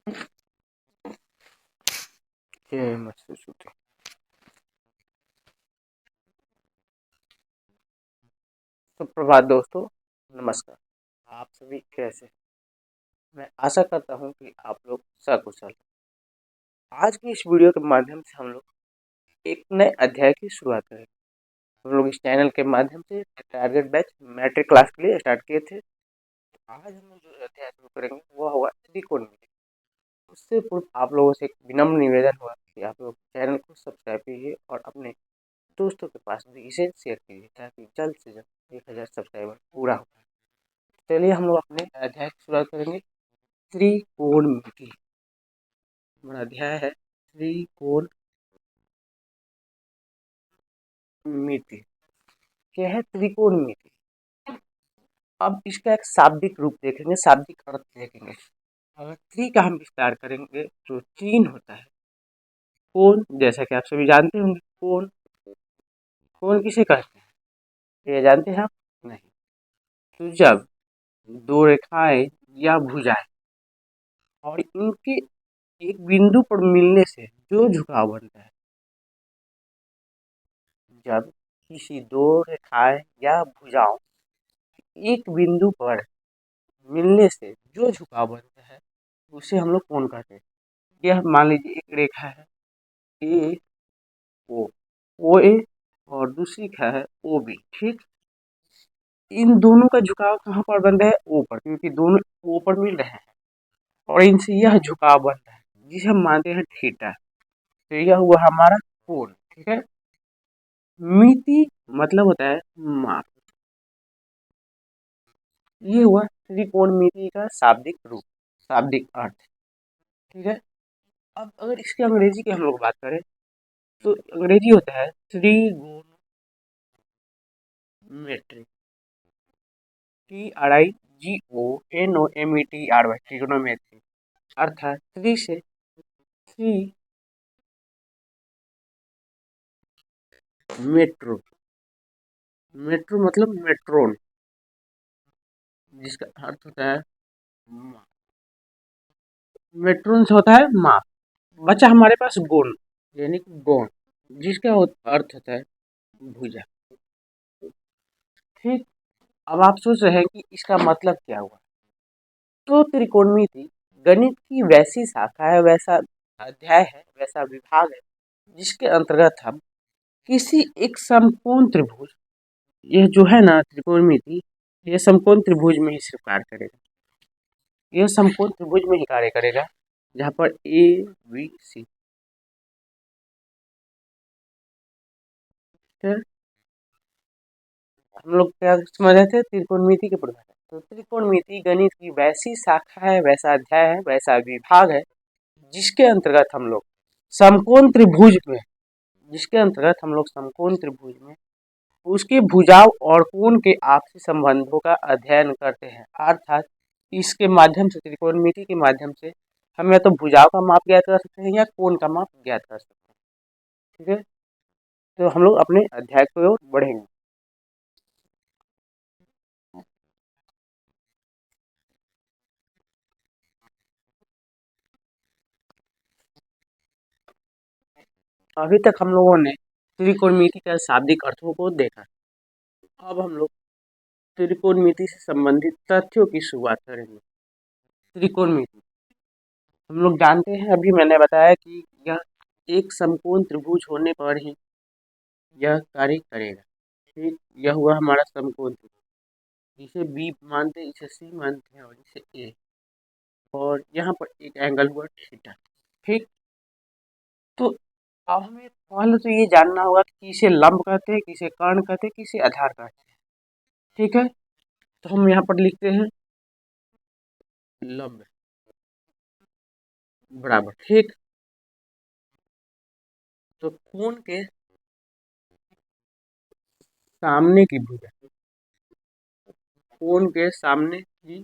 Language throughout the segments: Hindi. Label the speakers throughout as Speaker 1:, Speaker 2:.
Speaker 1: ये महसूस होती। सुप्रभात दोस्तों, नमस्कार। आप सभी कैसे हैं? मैं आशा करता हूँ कि आप लोग सकुशल। आज की इस वीडियो के माध्यम से हम लोग एक नए अध्याय की शुरुआत करेंगे। हम लोग इस चैनल के माध्यम से टारगेट बैच मैट्रिक क्लास के लिए स्टार्ट किए थे। आज हम लोग जो अध्याय शुरू करेंगे वो होगा त्रिकोणमिति। उससे पूर्व आप लोगों से एक विनम्र निवेदन हुआ कि आप लोग चैनल को सब्सक्राइब कीजिए और अपने दोस्तों के पास भी इसे शेयर कीजिए ताकि जल्द से जल्द 1000 सब्सक्राइबर पूरा हो। चलिए हम लोग अपने अध्याय की शुरुआत करेंगे। त्रिकोणमिति हमारा अध्याय है त्रिकोणमिति। क्या है त्रिकोणमिति? अब इसका एक शाब्दिक रूप देखेंगे, शाब्दिक अर्थ देखेंगे। अगर त्रि का हम विस्तार करेंगे तो तीन होता है। कोण, जैसा कि आप सभी जानते होंगे, कोण कोण किसे कहते हैं ये जानते हैं आप? नहीं। तो जब दो रेखाएं या भुजाएं और इनके एक बिंदु पर मिलने से जो झुकाव बनता है, जब किसी दो रेखाएं या भुजाओं एक बिंदु पर मिलने से जो झुकाव बनता है उसे हम लोग कोण कहते हैं। यह मान लीजिए एक रेखा है ए ओ ओ ए और दूसरी रेखा है ओ बी, ठीक। इन दोनों का झुकाव कहाँ पर बन रहा है? ओ पर, क्योंकि दोनों ओ पर मिल रहे हैं और इनसे यह झुकाव बन रहा है जिसे हम मानते हैं थीटा। तो यह हुआ हमारा कोण, ठीक है। मिति मतलब होता है माप। ये हुआ त्रिकोणमिति का शाब्दिक रूप, शाब्दिक अर्थ, ठीक है। अब अगर इसके अंग्रेजी की हम लोग बात करें तो अंग्रेजी होता है ट्रिगोनोमेट्री, TRIGONOMETRY, ट्रिगोनोमेट्री। अर्थात त्रि से थ्री मेट्रो, मेट्रो मतलब मेट्रोन, जिसका अर्थ होता है माप। मेट्रोन से होता है माप। बचा हमारे पास गोन, यानी कि गोन, जिसका अर्थ होता है भुजा, ठीक। अब आप सोच रहे हैं कि इसका मतलब क्या हुआ। तो त्रिकोणमिति गणित की वैसी शाखा है, वैसा अध्याय है, वैसा विभाग है जिसके अंतर्गत हम किसी एक समकोण त्रिभुज, यह जो है ना त्रिकोणमिति, यह समकोण त्रिभुज में ही सिर्फ कार्य करेगा। यह समकोण त्रिभुज में ही कार्य करेगा जहाँ पर ए बी सी है। हम लोग क्या समझ रहे थे त्रिकोणमिति के परिभाषा। तो त्रिकोणमिति गणित की वैसी शाखा है, वैसा अध्याय है, वैसा विभाग है जिसके अंतर्गत हम लोग समकोण त्रिभुज में, जिसके अंतर्गत हम लोग समकोण त्रिभुज में उसके भुजाओं और कोण के आपसी संबंधों का अध्ययन करते हैं। अर्थात इसके माध्यम से, त्रिकोणमिति के माध्यम से हम या तो भुजाओं का माप ज्ञात कर सकते हैं या कोण का माप ज्ञात कर सकते हैं, ठीक है। तो हम लोग अपने अध्याय को ओर बढ़ेंगे। अभी तक हम लोगों ने त्रिकोणमिति के शाब्दिक अर्थों को देखा। अब हम लोग त्रिकोणमिति से संबंधित तथ्यों की शुरुआत करेंगे। त्रिकोणमिति हम लोग जानते हैं, अभी मैंने बताया कि यह एक समकोण त्रिभुज होने पर ही यह कार्य करेगा, ठीक। यह हुआ हमारा समकोण त्रिभुज। इसे बी मानते हैं, इसे सी मानते हैं और इसे ए, और यहाँ पर एक एंगल हुआ थीटा, ठीक। तो अब हमें पहले तो ये जानना होगा कि इसे लंब कहते हैं, किसे कर्ण कहते हैं, किसे आधार कहते हैं, ठीक है। तो हम यहाँ पर लिखते हैं लंब बराबर, ठीक। तो कोण के सामने की भुजा, कोण के सामने की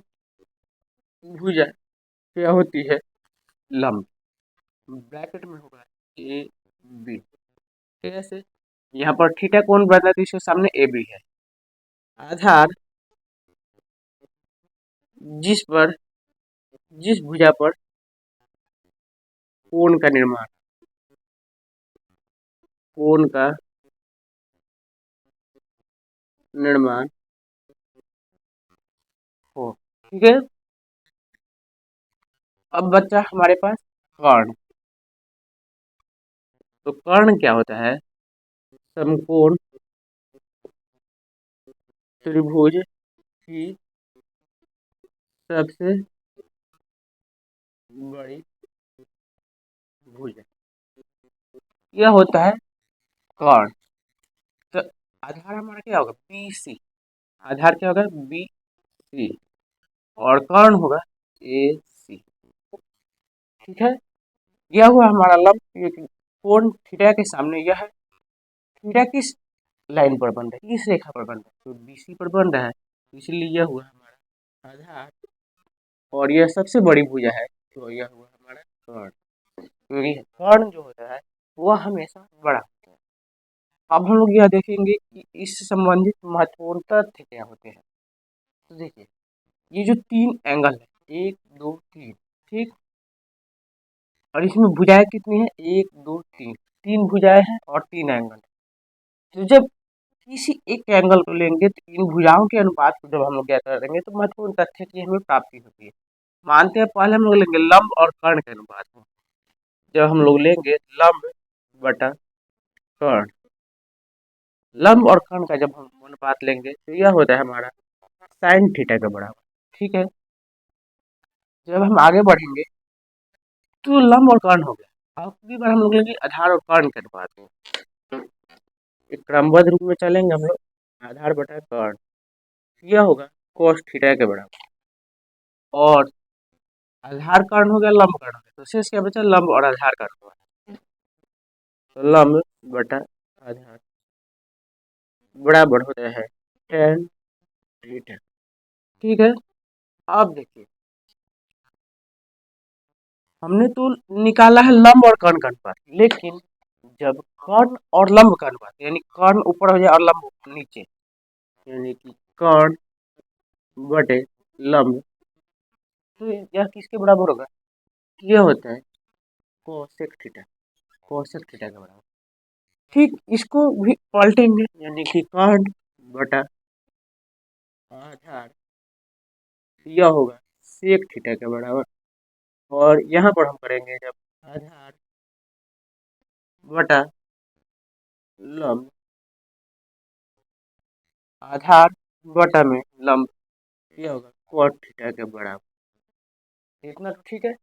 Speaker 1: भुजा क्या होती है? लंब। ब्रैकेट में होगा ए बी, ठीक है। से यहाँ पर थीटा कोण बना तो इसके सामने ए बी है। आधार जिस पर, जिस भुजा पर कोण का निर्माण, कोण का निर्माण हो। ठीक है, अब बच्चा हमारे पास कर्ण। तो कर्ण क्या होता है? समकोण त्रिभुज की सबसे बड़ी भुजा, यह होता है कर्ण। तो आधार हमारा क्या होगा? बी सी। आधार क्या होगा? B C. और कर्ण होगा ए सी। ठीक है, यह हुआ हमारा लंब। ये कोण थीटा के सामने यह है। थीटा किस लाइन पर बन रहा है? किस रेखा पर बन रहा है? तो बीसी पर बन रहा है, इसलिए यह हुआ हमारा आधार। और यह सबसे बड़ी भुजा है, तो यह हुआ हमारा कर्ण। क्योंकि कर्ण जो होता है वह हमेशा बड़ा होता है। अब हम लोग यह देखेंगे कि इससे संबंधित महत्वपूर्ण तथ्य क्या होते हैं। तो देखिए, ये जो तीन एंगल है, 1 2 3, ठीक, और इसमें भुजाएं कितनी है? 1 2 3, तीन भुजाएं हैं और तीन एंगल है। तो जब किसी एक एंगल को लेंगे तो इन भुजाओं के अनुपात को जब हम लोग क्या करेंगे तो महत्वपूर्ण तथ्य की हमें प्राप्ति होती है। मानते हैं पहले हम लोग लेंगे लंब और कर्ण के अनुपात को। जब हम लोग लेंगे लंब बटा कर्ण, लंब और कर्ण का जब हम अनुपात लेंगे तो यह होता है हमारा साइन थीटा के बराबर। ठीक है, जब हम आगे बढ़ेंगे तो लंब और कर्ण हो गया। अब अगली बार हम लोग लेंगे आधार और कर्ण के अनुपात को। एक क्रमबद्ध रूप में चलेंगे हम लोग, आधार बटा कर्ण, यह होगा cos थीटा के बराबर। और आधार कर्ण हो गया, लंब कर्ण हो गया, तो शेष क्या बचा? लंब और आधार कर्ण हुआ। तो लंब बटा आधार बराबर होता है tan थीटा। ठीक है, अब देखिए, हमने तो निकाला है लंब और कर्ण का अनुपात, लेकिन जब कर्ण और लंब का अनुपात, यानी कर्ण ऊपर हो जाए और लंब नीचे, यानी कि कर्ण बटे लंब, तो यह किसके बराबर होगा? यह होता है कोसेक थीटा, कोसेक थीटा के बराबर। ठीक, इसको भी पलटेंगे, यानी कि कर्ण बटा आधार, यह होगा सेक थीटा के बराबर। और यहाँ पर हम करेंगे जब आधार बटा लंब, आधार बटा में लंब, यह होगा cot थीटा के बराबर। इतना तो ठीक है।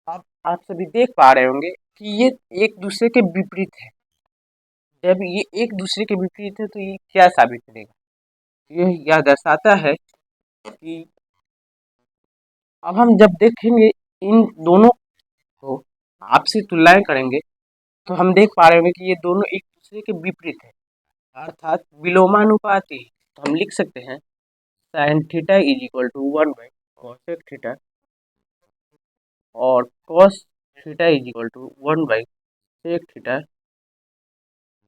Speaker 1: अब आप सभी देख पा रहे होंगे कि ये एक दूसरे के विपरीत है। जब ये एक दूसरे के विपरीत है तो ये क्या साबित करेगा? ये यह दर्शाता है कि अब हम जब देखेंगे इन दोनों को आपसी तुलनाएं करेंगे तो हम देख पा रहे होंगे कि ये दोनों एक दूसरे के विपरीत है, अर्थात विलोमानुपाती। तो हम लिख सकते हैं sine theta is equal to 1/cosec theta और cos theta is equal to 1/sec theta.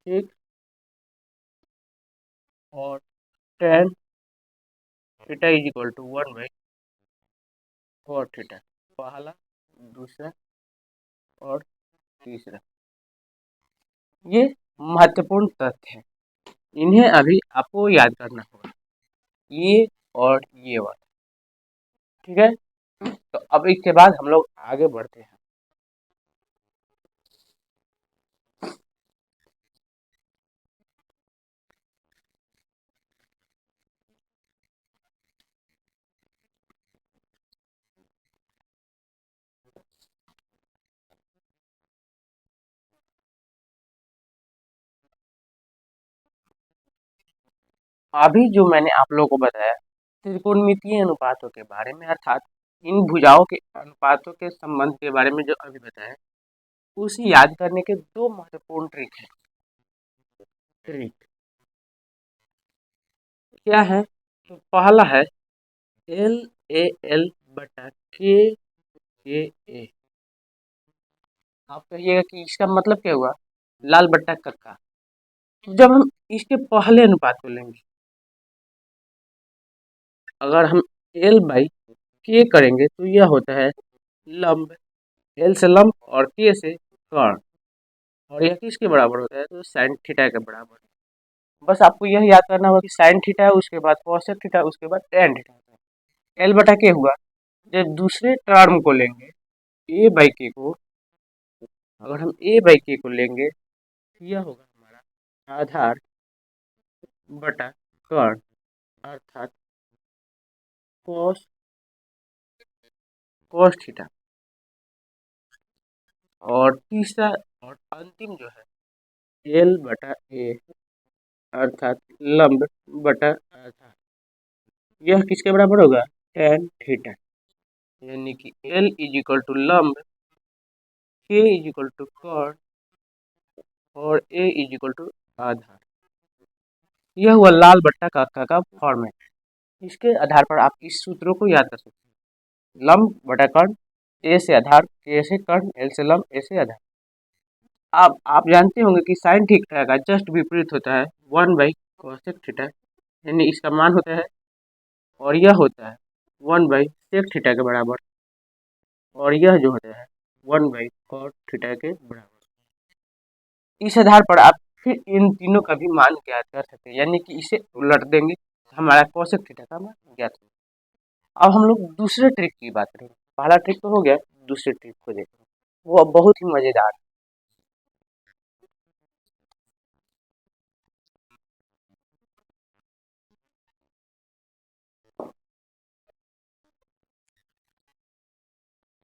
Speaker 1: ठीक, और tan theta is equal to 1/cot theta. पहला, दूसरा और तीसरा, ये महत्वपूर्ण तथ्य है। इन्हें अभी आपको याद करना होगा, ये और ये वाला। ठीक है, तो अब इसके बाद हम लोग आगे बढ़ते हैं। अभी जो मैंने आप लोगों को बताया त्रिकोणमितीय अनुपातों के बारे में, अर्थात इन भुजाओं के अनुपातों के संबंध के बारे में जो अभी बताया, उसे याद करने के दो महत्वपूर्ण ट्रिक है। ट्रिक क्या है? तो पहला है एल ए एल बटा के ए। आप कहिएगा कि इसका मतलब क्या हुआ? लाल बट्टा कक्का। तो जब हम इसके पहले अनुपात को लेंगे, अगर हम एल बाई के करेंगे तो यह होता है लंब एल से लंब और के से कर्ण, और यह किसके बराबर होता है, तो साइन थीटा के बराबर। बस आपको यह याद करना होगा कि साइन थीटा है, उसके बाद कॉसेक थीटा, उसके बाद टेन थीटा। एल बटा के हुआ। जब दूसरे टर्म को लेंगे ए बाई के को, अगर हम ए बाई के को लेंगे तो यह होगा हमारा आधार बटा कर्ण, अर्थात कॉस कॉस थीटा। और तीसरा और अंतिम जो है एल बटा ए, अर्थात लंब बटा आधार, यह किसके बराबर होगा, टेन थीटा। यानी कि एल इज इक्वल टू लंब, के इज इक्वल टू कर्ण, और ए इज इक्वल टू आधार। यह हुआ लाल बट्टा काका का फॉर्मेट। इसके आधार पर आप इस सूत्रों को याद कर सकते हैं। लंब बटा कर्ण, ए से आधार, के से कर्ण, एल से लंब, ए से आधार। अब आप जानते होंगे कि साइन थीटा का जस्ट विपरीत होता है 1 बाई कोसेक थीटा, यानी इसका मान होता है, और यह होता है 1 बाई सेक थीटा के बराबर, और यह जो होता है 1 बाई कॉट थीटा के बराबर। इस आधार पर आप फिर इन तीनों का भी मान ज्ञात कर सकते हैं, यानी कि इसे उलट देंगे, हमारा कोसेक थीटा का मान ज्ञात होगा। अब हम लोग दूसरे ट्रिक की बात करेंगे। पहला ट्रिक तो हो गया, दूसरे ट्रिक को देखें, वो बहुत ही मजेदार है।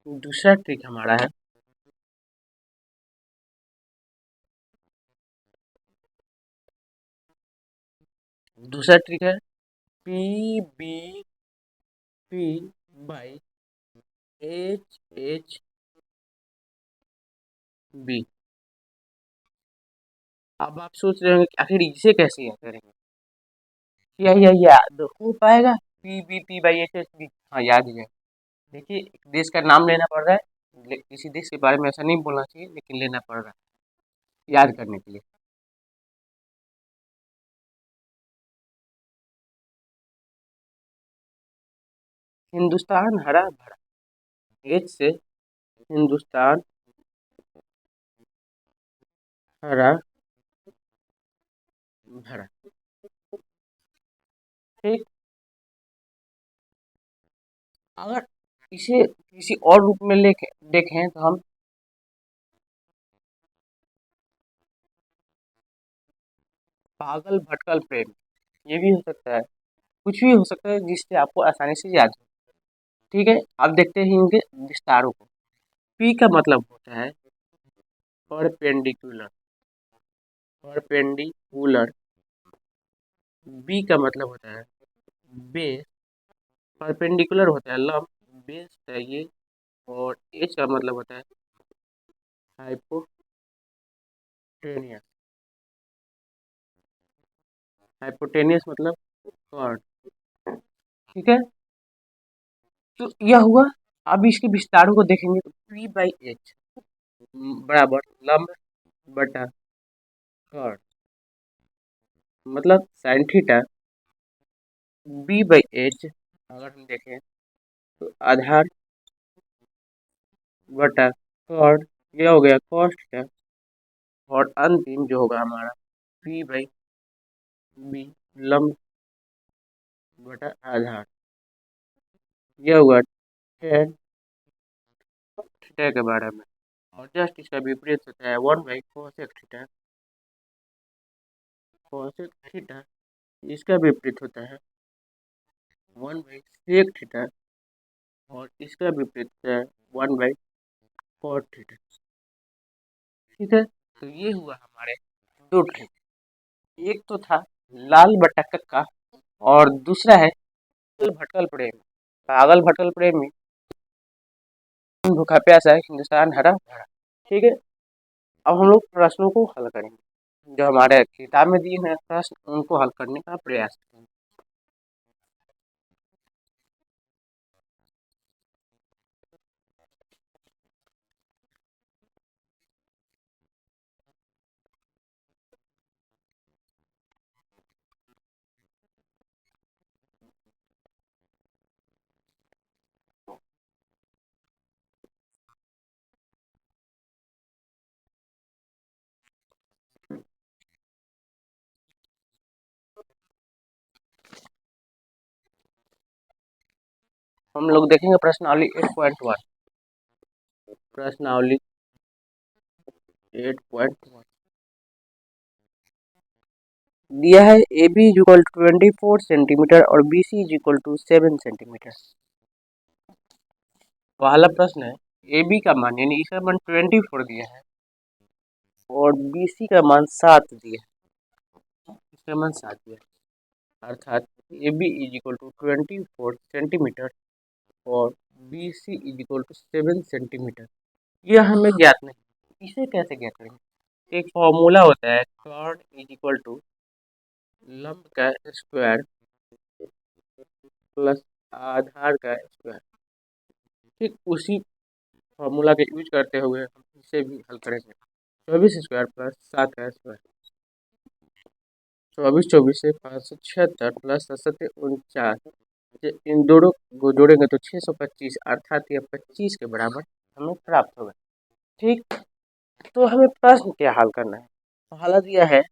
Speaker 1: दूसरा ट्रिक हमारा है, दूसरा ट्रिक है P B P by H H B. अब आप सोच रहे होंगे कि आखिर इसे कैसे याद करेंगे, यह याद हो पाएगा, P B P by H H B, हाँ याद ही है। देखिए, एक देश का नाम लेना पड़ रहा है, किसी देश के बारे में ऐसा नहीं बोलना चाहिए, लेकिन लेना पड़ रहा है याद करने के लिए। हिंदुस्तान हरा भरा, एच से हिंदुस्तान हरा भरा। ठीक, अगर इसे किसी और रूप में लेके देखें तो हम पागल भटकल प्रेम, ये भी हो सकता है, कुछ भी हो सकता है जिससे आपको आसानी से याद हो। ठीक है, अब देखते हैं इनके विस्तारों को। पी का मतलब होता है परपेंडिकुलर, परपेंडिकुलर। बी का मतलब होता है बेस, परपेंडिकुलर होता है लंब, बेस है ये। और एच का मतलब होता है हाइपोटेनियस, हाइपोटेनियस मतलब कर्ण। ठीक है, तो यह हुआ। अब इसके विस्तारों को देखेंगे तो पी बाई एच बराबर लंब बटा कर्ण, मतलब sine theta. B by H अगर हम देखें तो आधार बटा कर्ण, यह हो गया कॉस थीटा। और अंतिम जो होगा हमारा पी बाई बी लंब बटा आधार, यह हुआ टेन थीटा के बारे में। और जस्ट इसका विपरीत होता है 1 by cosec theta, cosec theta. इसका विपरीत होता है 1 बाई सेक थीटा, और इसका विपरीत होता है 1 बाई कॉट थीटा। ठीक है, तो ये हुआ हमारे दो ट्रिक। एक तो था लाल बटा कक्का, और दूसरा है पागल भटकल प्रेम। पागल भटकल प्रेमी, भूखा प्यासा है, हिंदुस्तान हरा भरा। ठीक है, अब हम लोग प्रश्नों को हल करेंगे, जो हमारे किताब में दिए हैं प्रश्न, उनको हल करने का प्रयास करेंगे। हम लोग देखेंगे प्रश्नावली 8.1। प्रश्नावली 8.1 दिया है A B is equal to 24 centimetre और B C is equal to 7 centimetre. पहला प्रश्न है ए बी का मान यानी इसका मान 24 दिया है और बी सी का मान 7 दिया है, इसका मान 7 दिया है, अर्थात A B is equal to 24 centimetre और B C is equal to 7 centimetre. यह हमें ज्ञात नहीं, इसे कैसे ज्ञात करेंगे? एक फॉर्मूला होता है कॉर्ड इज इक्वल टू लंब का स्क्वायर प्लस आधार का स्क्वायर। ठीक उसी फॉर्मूला के यूज करते हुए हम इसे भी हल करेंगे। 24 स्क्वायर प्लस 7 का स्क्वायर, 24 से 576 प्लस 49, इन दोनों को जोड़ेंगे तो 625, अर्थात यह 25 के बराबर हमें प्राप्त होगा। ठीक, तो हमें प्रश्न क्या हल करना है? पहला दिया है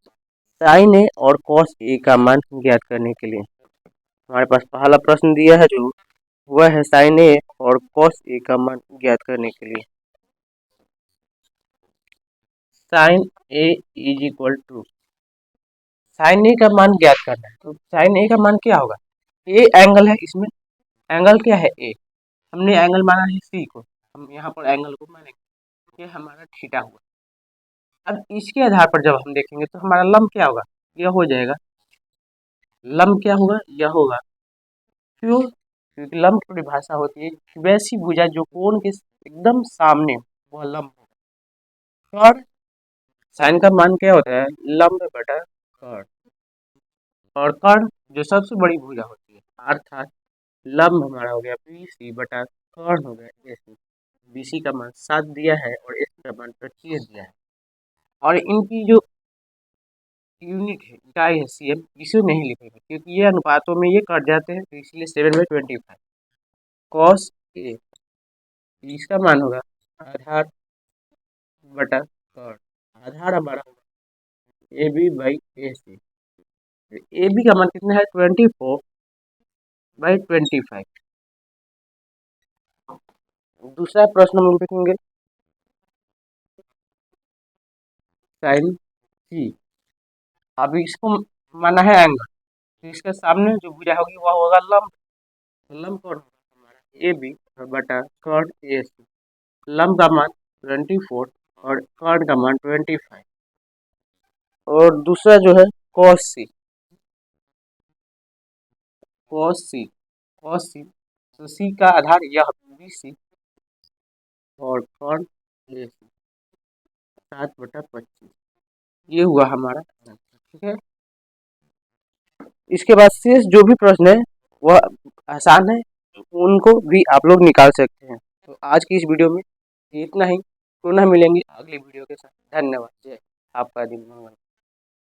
Speaker 1: साइन ए और कॉस ए का मान ज्ञात करने के लिए हमारे पास पहला प्रश्न दिया है जो वह है साइन ए और कॉस ए का मान ज्ञात करने के लिए sine A is equal to sine A का मान ज्ञात करना है। तो साइन ए का मान क्या होगा? ए एंगल है, इसमें एंगल क्या है? ए। हमने एंगल माना है सी को, हम यहाँ पर एंगल को मानेंगे, ये हमारा थीटा हुआ। अब इसके आधार पर जब हम देखेंगे तो हमारा लंब क्या होगा? यह हो जाएगा, लंब क्या होगा? यह होगा। क्यों? क्योंकि लंब की परिभाषा होती है वैसी भुजा जो कोण के एकदम सामने, वह लंब होगा। और साइन का मान क्या होता है? लंब बटा कर्ण, और कर्ण जो सबसे बड़ी भुजा होती है, अर्थात लंब हमारा हो गया बी सी बटा कर्ण हो गया ए सी। बी सी का मान 7 दिया है और ए सी का मान 25 दिया है, और इनकी जो यूनिट है इकाई है सीएम, इसे नहीं लिखेंगे क्योंकि ये अनुपातों में ये कट जाते हैं, तो इसलिए 7/25 कॉस ए, इसका मान होगा आधार बटा कर्ण। आधार हमारा होगा A B by A C. A B का मान कितना है? 24/25। दूसरा प्रश्न हम देखेंगे साइन सी। अब इसको माना है एंगल, तो इसके सामने जो भुजा होगी वह होगा लंब। तो लंब कौन होगा? हमारा ए बी बटा कर्ण ए सी। लंब का मान 24 और कर्ण का मान 25। और दूसरा जो है कॉस सी। कॉस सी, कॉस सी, तो सी का आधार यह बी सी और कर्ण ए सी, 7/25। ये हुआ हमारा आंसर। ठीक है, इसके बाद शेष जो भी प्रश्न है वह आसान है, उनको भी आप लोग निकाल सकते हैं। तो आज की इस वीडियो में इतना ही, पुनः मिलेंगे अगली वीडियो के साथ। धन्यवाद। जय, आपका दिन मंगल।